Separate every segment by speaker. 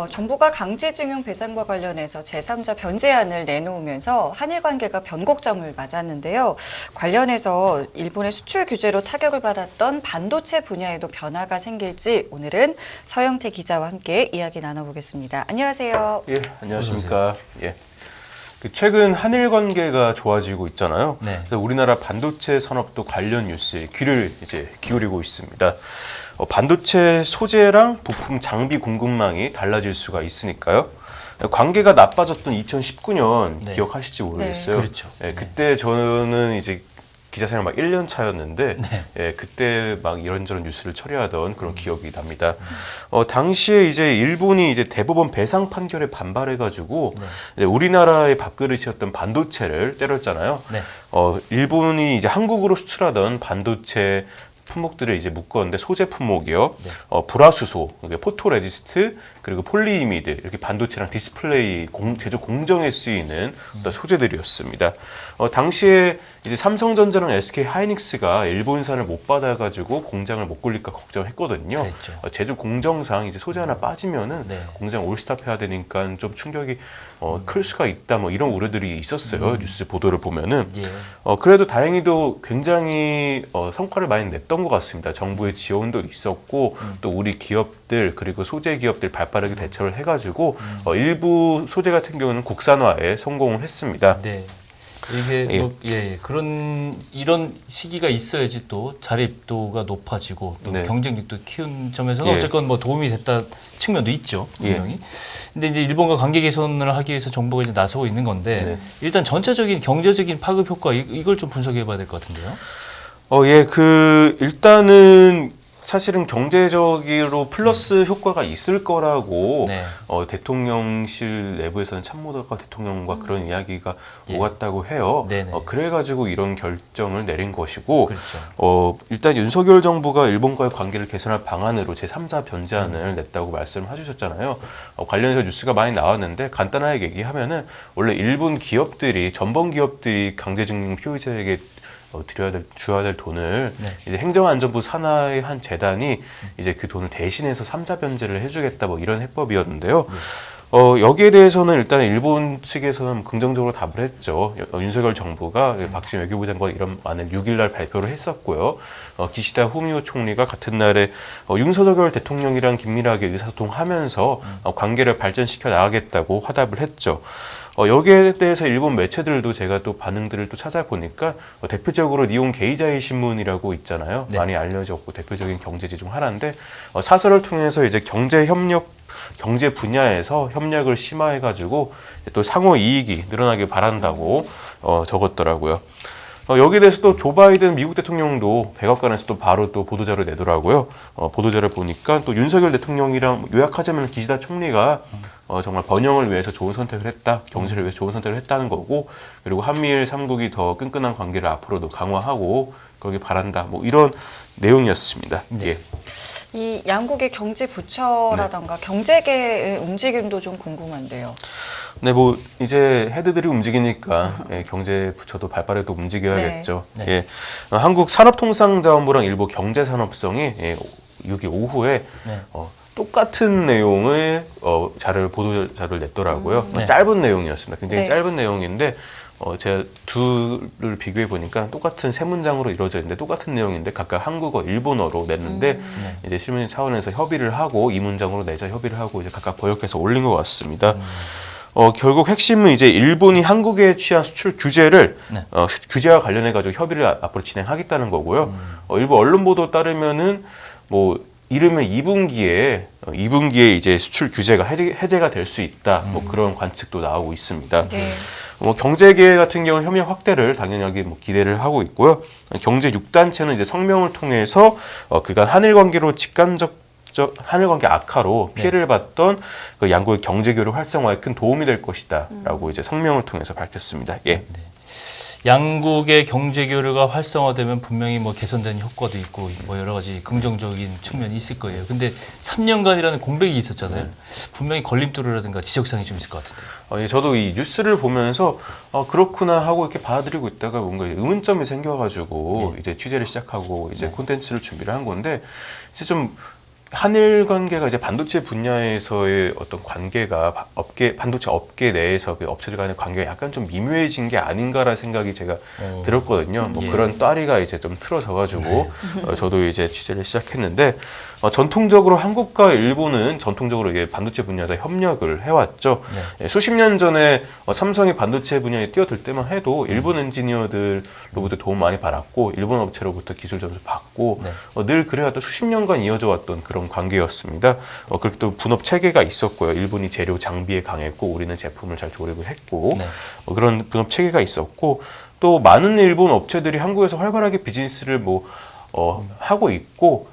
Speaker 1: 정부가 강제징용 배상과 관련해서 제3자 변제안을 내놓으면서 한일 관계가 변곡점을 맞았는데요. 관련해서 일본의 수출 규제로 타격을 받았던 반도체 분야에도 변화가 생길지 오늘은 서영태 기자와 함께 이야기 나눠보겠습니다. 안녕하세요.
Speaker 2: 예, 안녕하십니까. 예. 최근 한일 관계가 좋아지고 있잖아요.
Speaker 3: 네.
Speaker 2: 그래서 우리나라 반도체 산업도 관련 뉴스에 귀를 이제 기울이고 있습니다. 반도체 소재랑 부품 장비 공급망이 달라질 수가 있으니까요. 관계가 나빠졌던 2019년
Speaker 3: 네.
Speaker 2: 기억하실지 모르겠어요.
Speaker 3: 네. 그렇죠.
Speaker 2: 예, 그때 저는 이제 기자 생활 막 1년 차였는데
Speaker 3: 네.
Speaker 2: 예, 그때 막 이런저런 뉴스를 처리하던 그런 기억이 납니다. 당시에 이제 일본이 이제 대법원 배상 판결에 반발해가지고 이제 우리나라의 밥그릇이었던 반도체를 때렸잖아요.
Speaker 3: 네.
Speaker 2: 일본이 이제 한국으로 수출하던 반도체 품목들을 이제 묶었는데 소재 품목이요.
Speaker 3: 네.
Speaker 2: 불화수소, 포토레지스트, 그리고 폴리이미드 이렇게 반도체랑 디스플레이 제조 공정에 쓰이는 어떤 소재들이었습니다. 당시에 이제 삼성전자랑 SK 하이닉스가 일본산을 못 받아가지고 공장을 못 굴릴까 걱정했거든요.
Speaker 3: 그랬죠.
Speaker 2: 제조 공정상 이제 소재 하나 빠지면은
Speaker 3: 네.
Speaker 2: 공장 올스탑해야 되니까 좀 충격이 클 수가 있다. 뭐 이런 우려들이 있었어요. 뉴스 보도를 보면은.
Speaker 3: 예.
Speaker 2: 그래도 다행히도 굉장히 성과를 많이 냈던 것 같습니다. 정부의 지원도 있었고 또 우리 기업들 그리고 소재 기업들 발빠르게 대처를 해가지고 일부 소재 같은 경우는 국산화에 성공을 했습니다.
Speaker 3: 네. 이게 이런 시기가 있어야지 또 자립도가 높아지고 또
Speaker 2: 네.
Speaker 3: 경쟁력도 키운 점에서는
Speaker 2: 예.
Speaker 3: 어쨌건 뭐 도움이 됐다 측면도 있죠,
Speaker 2: 예.
Speaker 3: 분명히. 근데 이제 일본과 관계 개선을 하기 위해서 정부가 이제 나서고 있는 건데
Speaker 2: 네.
Speaker 3: 일단 전체적인 경제적인 파급 효과 이걸 좀 분석해봐야 될 것 같은데요.
Speaker 2: 일단은 사실은 경제적으로 플러스 효과가 있을 거라고
Speaker 3: 네.
Speaker 2: 대통령실 내부에서는 참모들과 대통령과 그런 이야기가
Speaker 3: 예.
Speaker 2: 오갔다고 해요.
Speaker 3: 네네.
Speaker 2: 그래가지고 이런 결정을 내린 것이고
Speaker 3: 그렇죠.
Speaker 2: 일단 윤석열 정부가 일본과의 관계를 개선할 방안으로 제3자 변제안을 냈다고 말씀을 해주셨잖아요. 관련해서 뉴스가 많이 나왔는데 간단하게 얘기하면은 원래 일본 기업들이 전범 기업들이 강제징용 피해자에게 줘야 될 돈을
Speaker 3: 네.
Speaker 2: 이제 행정안전부 산하의 한 재단이 이제 그 돈을 대신해서 삼자 변제를 해주겠다 뭐 이런 해법이었는데요. 여기에 대해서는 일단 일본 측에서는 긍정적으로 답을 했죠. 윤석열 정부가 박진 외교부 장관 이런 안을 6일 날 발표를 했었고요. 기시다 후미오 총리가 같은 날에 윤석열 대통령이랑 긴밀하게 의사소통하면서 관계를 발전시켜 나가겠다고 화답을 했죠. 여기에 대해서 일본 매체들도 제가 또 반응들을 또 찾아보니까 대표적으로 니혼 게이자이 신문이라고 있잖아요.
Speaker 3: 네.
Speaker 2: 많이 알려졌고 대표적인 경제지 중 하나인데 사설을 통해서 이제 경제 분야에서 협력을 심화해가지고 또 상호 이익이 늘어나길 바란다고 적었더라고요. 여기에 대해서 또 조 바이든 미국 대통령도 백악관에서 또 바로 또 보도자료 내더라고요. 보도자료 보니까 또 윤석열 대통령이랑 요약하자면 기시다 총리가 정말 번영을 위해서 좋은 선택을 했다. 경제를 위해서 좋은 선택을 했다는 거고 그리고 한미일 3국이 더 끈끈한 관계를 앞으로도 강화하고 그러길 바란다. 뭐 이런 내용이었습니다.
Speaker 3: 네.
Speaker 2: 예.
Speaker 1: 이 양국의 경제 부처라던가 경제계의 움직임도 좀 궁금한데요.
Speaker 2: 네, 뭐 이제 헤드들이 움직이니까 경제 부처도 발빠르게 움직여야겠죠.
Speaker 3: 네.
Speaker 2: 예, 한국 산업통상자원부랑 일부 경제산업성이 6일 오후에
Speaker 3: 네.
Speaker 2: 똑같은 내용의 보도 자료를 냈더라고요.
Speaker 3: 네.
Speaker 2: 짧은 내용이었습니다. 굉장히
Speaker 1: 네.
Speaker 2: 짧은 내용인데 제가 둘을 비교해 보니까 똑같은 세 문장으로 이루어져 있는데 똑같은 내용인데 각각 한국어, 일본어로 냈는데 이제 실무진 차원에서 협의를 하고 이 문장으로 내자 협의를 하고 이제 각각 번역해서 올린 것 같습니다. 결국 핵심은 이제 일본이 한국에 취한 수출 규제를
Speaker 3: 네.
Speaker 2: 규제와 관련해 가지고 협의를 앞으로 진행하겠다는 거고요. 일부 언론 보도 따르면은 뭐 이르면 2분기에 이제 수출 규제가 해제가 될 수 있다. 뭐 그런 관측도 나오고 있습니다.
Speaker 1: 네.
Speaker 2: 경제계 같은 경우는 협력 확대를 당연하게 기대를 하고 있고요. 경제 6단체는 이제 성명을 통해서 그간 한일 관계로 한일 관계 악화로 피해를 받던 그 양국의 경제 교류 활성화에 큰 도움이 될 것이다라고 이제 성명을 통해서 밝혔습니다. 예.
Speaker 3: 양국의 경제 교류가 활성화되면 분명히 뭐 개선되는 효과도 있고 뭐 여러 가지 긍정적인 측면이 있을 거예요. 근데 3년간이라는 공백이 있었잖아요. 분명히 걸림돌이라든가 지적사항이 좀 있을 것 같은데.
Speaker 2: 예, 저도 이 뉴스를 보면서 그렇구나 하고 이렇게 받아들이고 있다가 뭔가 의문점이 생겨가지고 이제 취재를 시작하고 이제 콘텐츠를 준비를 한 건데 이제 좀 한일 관계가 이제 반도체 분야에서의 어떤 관계가 반도체 업계 내에서 그 업체들 간의 관계가 약간 좀 미묘해진 게 아닌가라는 생각이 제가 들었거든요. 뭐
Speaker 3: 예.
Speaker 2: 그런 또아리가 이제 좀 틀어져가지고 저도 이제 취재를 시작했는데 전통적으로 한국과 일본은 전통적으로 이게 반도체 분야에서 협력을 해왔죠. 예, 수십 년 전에 삼성이 반도체 분야에 뛰어들 때만 해도 일본 엔지니어들로부터 도움 많이 받았고 일본 업체로부터 기술 전수 받고 늘 그래왔던 수십 년간 이어져 왔던 그런 관계였습니다. 그렇게 또 분업 체계가 있었고요. 일본이 재료 장비에 강했고 우리는 제품을 잘 조립을 했고 그런 분업 체계가 있었고 또 많은 일본 업체들이 한국에서 활발하게 비즈니스를 하고 있고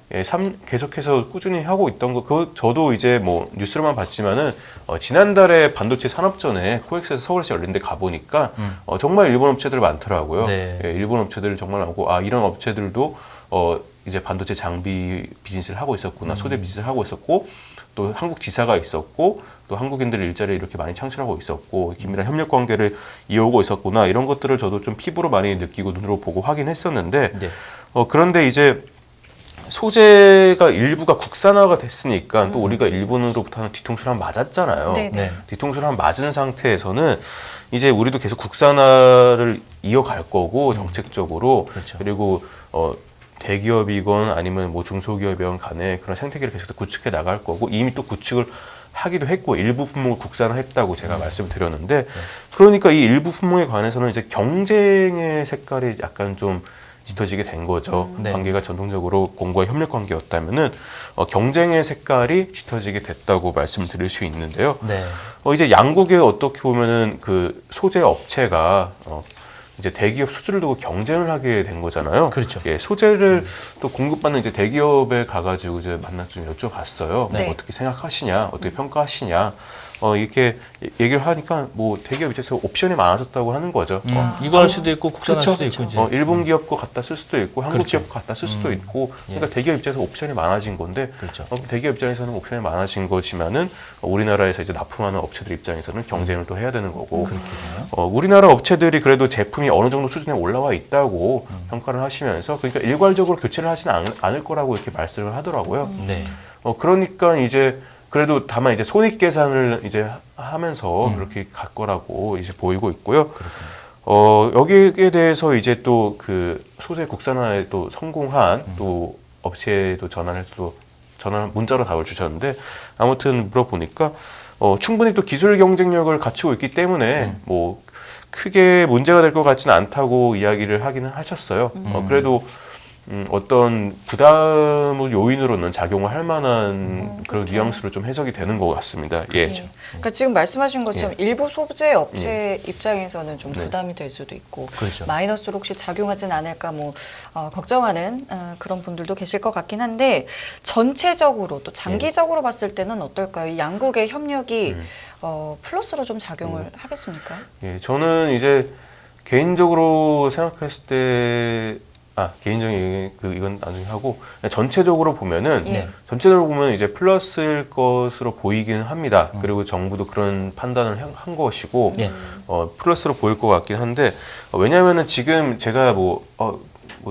Speaker 2: 계속해서 꾸준히 하고 있던 거 저도 이제 뭐 뉴스로만 봤지만은 지난달에 반도체 산업전에 코엑스에서 서울에서 열린 데 가보니까 정말 일본 업체들 많더라고요.
Speaker 3: 네.
Speaker 2: 예, 일본 업체들 정말 많고 이런 업체들도 이제 반도체 장비 비즈니스를 하고 있었구나, 소재 비즈니스를 하고 있었고 또 한국 지사가 있었고 또 한국인들 일자리를 이렇게 많이 창출하고 있었고 긴밀한 협력 관계를 이어오고 있었구나 이런 것들을 저도 좀 피부로 많이 느끼고 눈으로 보고 확인했었는데 그런데 이제 소재가 일부가 국산화가 됐으니까 또 우리가 일본으로부터는 뒤통수를 한 맞았잖아요.
Speaker 1: 네.
Speaker 2: 뒤통수를 한 맞은 상태에서는 이제 우리도 계속 국산화를 이어갈 거고 정책적으로
Speaker 3: 그렇죠.
Speaker 2: 그리고 대기업이건 아니면 뭐 중소기업이건 간에 그런 생태계를 계속 구축해 나갈 거고 이미 또 구축을 하기도 했고 일부 품목을 국산화했다고 제가 말씀을 드렸는데 그러니까 이 일부 품목에 관해서는 이제 경쟁의 색깔이 약간 좀 짙어지게 된 거죠. 관계가 전통적으로 공고한 협력 관계였다면은 경쟁의 색깔이 짙어지게 됐다고 말씀을 드릴 수 있는데요. 이제 양국의 어떻게 보면은 그 소재 업체가 이제 대기업 수주를 두고 경쟁을 하게 된 거잖아요.
Speaker 3: 그렇죠.
Speaker 2: 예, 소재를 또 공급받는 이제 대기업에 가가지고 이제 만나서 좀 여쭤봤어요.
Speaker 1: 네.
Speaker 2: 어떻게 생각하시냐, 어떻게 평가하시냐. 이렇게 얘기를 하니까 뭐 대기업 입장에서 옵션이 많아졌다고 하는 거죠.
Speaker 3: 이거 할 수도 있고 국산할
Speaker 2: 그쵸?
Speaker 3: 수도 있고 이제
Speaker 2: 일본 기업 거 갖다 쓸 수도 있고 한국
Speaker 3: 그렇죠.
Speaker 2: 기업 거 갖다 쓸 수도 있고 그러니까 대기업 입장에서 옵션이 많아진 건데
Speaker 3: 그렇죠.
Speaker 2: 대기업 입장에서는 옵션이 많아진 거지만은 우리나라에서 이제 납품하는 업체들 입장에서는 경쟁을 또 해야 되는 거고 우리나라 업체들이 그래도 제품이 어느 정도 수준에 올라와 있다고 평가를 하시면서 그러니까 일괄적으로 교체를 하지는 않을 거라고 이렇게 말씀을 하더라고요. 그러니까 이제 그래도 다만 이제 손익 계산을 이제 하면서 그렇게 갈 거라고 이제 보이고 있고요. 여기에 대해서 이제 또 그 소재 국산화에 또 성공한 또 업체도 문자로 답을 주셨는데 아무튼 물어보니까 충분히 또 기술 경쟁력을 갖추고 있기 때문에 뭐 크게 문제가 될 것 같지는 않다고 이야기를 하기는 하셨어요. 그래도 어떤 부담을 요인으로는 작용을 할 만한 그런 뉘앙스로 좀 해석이 되는 것 같습니다. 예.
Speaker 1: 그러니까 지금 말씀하신 것처럼 일부 소재 업체 입장에서는 좀 부담이 될 수도 있고
Speaker 3: 그렇죠.
Speaker 1: 마이너스로 혹시 작용하진 않을까 걱정하는 그런 분들도 계실 것 같긴 한데 전체적으로 또 장기적으로 봤을 때는 어떨까요? 이 양국의 협력이 플러스로 좀 작용을 하겠습니까?
Speaker 2: 예, 저는 이제 개인적으로 생각했을 때 개인적인 이건 나중에 하고 전체적으로 보면은 전체적으로 보면 이제 플러스일 것으로 보이기는 합니다. 그리고 정부도 그런 판단을 한 것이고 플러스로 보일 것 같긴 한데 왜냐하면은 지금 제가 뭐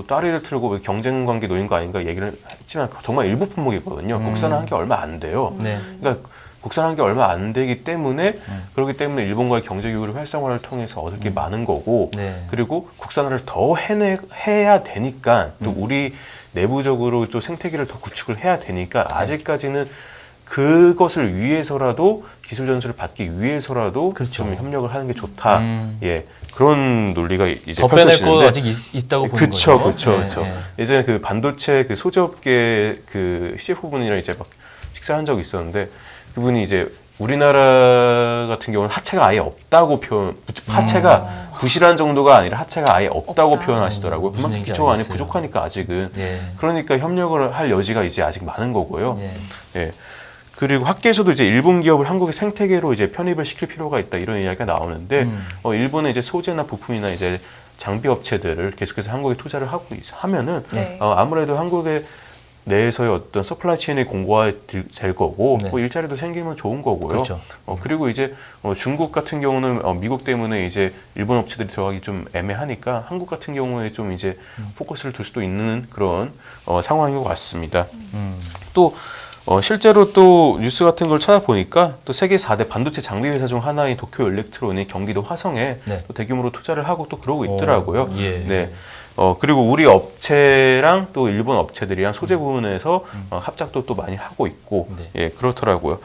Speaker 2: 따리를 틀고 경쟁 관계 놓인 거 아닌가 얘기를 했지만 정말 일부 품목이거든요. 국산화한 게 얼마 안 돼요. 그러니까 국산한 게 얼마 안 되기 때문에 그렇기 때문에 일본과의 경제 교류를 활성화를 통해서 얻을 게 많은 거고 그리고 국산화를 더 해야 되니까 또 우리 내부적으로 좀 생태계를 더 구축을 해야 되니까 아직까지는 그것을 위해서라도 기술 전수를 받기 위해서라도 좀 협력을 하는 게 좋다. 예. 그런 논리가 이제
Speaker 3: 더 빼낼 거
Speaker 2: 펼쳐지는데
Speaker 3: 아직 있다고 보는 거죠.
Speaker 2: 그렇죠. 예전에 그 반도체 그 소재업계 그 CF분이랑 이제 막 식사한 적이 있었는데 그분이 이제 우리나라 같은 경우는 하체가 아예 없다고 하체가 부실한 정도가 아니라 하체가 아예 없다고 표현하시더라고요. 그만큼 기초가 많이 부족하니까 아직은. 그러니까 협력을 할 여지가 이제 아직 많은 거고요. 예. 그리고 학계에서도 이제 일본 기업을 한국의 생태계로 이제 편입을 시킬 필요가 있다 이런 이야기가 나오는데 일본의 이제 소재나 부품이나 이제 장비 업체들을 계속해서 한국에 투자를 하면은 아무래도 한국의 내에서의 어떤 서플라이 체인이 공고화 될 거고 뭐 일자리도 생기면 좋은 거고요. 그리고 이제 중국 같은 경우는 미국 때문에 이제 일본 업체들이 들어가기 좀 애매하니까 한국 같은 경우에 좀 이제 포커스를 둘 수도 있는 그런 상황인 것 같습니다. 또 실제로 또 뉴스 같은 걸 찾아보니까 또 세계 4대 반도체 장비 회사 중 하나인 도쿄 일렉트론이 경기도 화성에
Speaker 3: 네.
Speaker 2: 또 대규모로 투자를 하고 또 그러고 있더라고요.
Speaker 3: 예.
Speaker 2: 네. 그리고 우리 업체랑 또 일본 업체들이랑 소재 부분에서 합작도 또 많이 하고 있고,
Speaker 3: 네.
Speaker 2: 예, 그렇더라고요.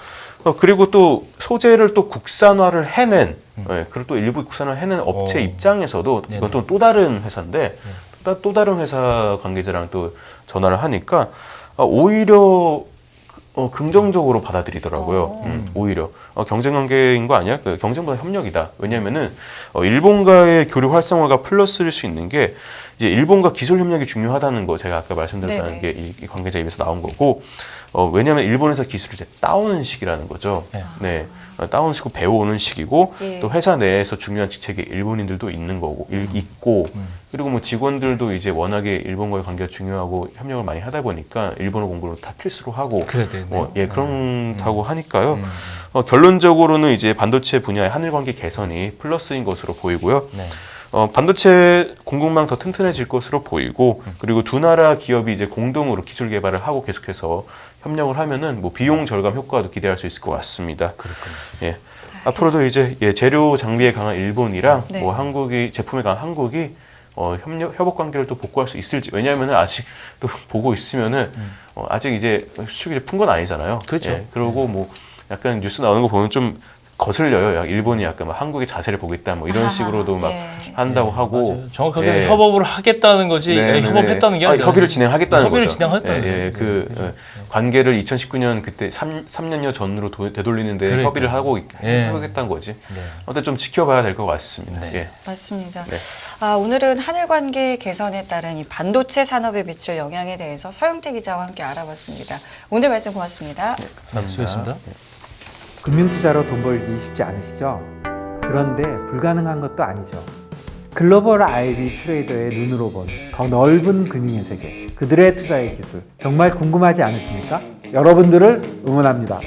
Speaker 2: 그리고 또 소재를 또 국산화를 해낸, 예, 그리고 또 일부 국산화를 해낸 업체 입장에서도
Speaker 3: 네네.
Speaker 2: 이건 또 다른 회사인데, 또 다른 회사 관계자랑 또 전화를 하니까 오히려 긍정적으로 받아들이더라고요. 오히려 경쟁 관계인 거 아니야? 그 경쟁보다 협력이다. 왜냐면은 일본과의 교류 활성화가 플러스일 수 있는 게 이제 일본과 기술 협력이 중요하다는 거 제가 아까 말씀드렸다는 게 이 관계자 입에서 나온 거고 왜냐면 일본에서 기술을 이제 따오는 시기라는 거죠. 네. 따오는 시고 배워오는 시기고
Speaker 1: 예.
Speaker 2: 또 회사 내에서 중요한 직책에 일본인들도 있는 거고 있고 그리고 뭐 직원들도 이제 워낙에 일본과의 관계가 중요하고 협력을 많이 하다 보니까 일본어 공부를 다 필수로 하고
Speaker 3: 그래야 되겠네요.
Speaker 2: 예, 그렇다고 하니까요. 결론적으로는 이제 반도체 분야의 한일 관계 개선이 플러스인 것으로 보이고요.
Speaker 3: 네.
Speaker 2: 반도체 공급망 더 튼튼해질 것으로 보이고 그리고 두 나라 기업이 이제 공동으로 기술 개발을 하고 계속해서 협력을 하면은 뭐 비용 절감 효과도 기대할 수 있을 것 같습니다.
Speaker 3: 그렇군요.
Speaker 2: 예. 앞으로도 이제 재료 장비에 강한 일본이랑
Speaker 1: 네.
Speaker 2: 뭐 한국이 제품에 강한 한국이 협업 관계를 또 복구할 수 있을지 왜냐하면은 아직 또 보고 있으면은 아직 이제 수출이 푼 건 아니잖아요.
Speaker 3: 그렇죠.
Speaker 2: 예. 그리고 뭐 약간 뉴스 나오는 거 보면 좀 거슬려요. 일본이 약간 막 한국의 자세를 보겠다 뭐 이런
Speaker 1: 아하,
Speaker 2: 식으로도 막
Speaker 1: 예.
Speaker 2: 한다고 하고
Speaker 3: 맞아요. 정확하게
Speaker 2: 예.
Speaker 3: 협업을 하겠다는 거지
Speaker 2: 네, 네,
Speaker 3: 협업했다는 게 아니잖아요.
Speaker 2: 협의를 진행하겠다는
Speaker 3: 협의를
Speaker 2: 거죠.
Speaker 3: 진행하겠다는
Speaker 2: 예,
Speaker 3: 거죠.
Speaker 2: 그 관계를 2019년 그때 3년여 전으로 되돌리는데
Speaker 3: 그러니까요.
Speaker 2: 협의를 하고
Speaker 3: 예.
Speaker 2: 해보겠다는 거지.
Speaker 3: 네.
Speaker 2: 어때 좀 지켜봐야 될 것 같습니다.
Speaker 3: 네.
Speaker 2: 예.
Speaker 1: 맞습니다.
Speaker 2: 네.
Speaker 1: 오늘은 한일 관계 개선에 따른 이 반도체 산업에 미칠 영향에 대해서 서영태 기자와 함께 알아봤습니다. 오늘 말씀 고맙습니다.
Speaker 3: 수고했습니다.
Speaker 4: 금융투자로 돈 벌기 쉽지 않으시죠? 그런데 불가능한 것도 아니죠. 글로벌 IB 트레이더의 눈으로 본 더 넓은 금융의 세계, 그들의 투자의 기술 정말 궁금하지 않으십니까? 여러분들을 응원합니다.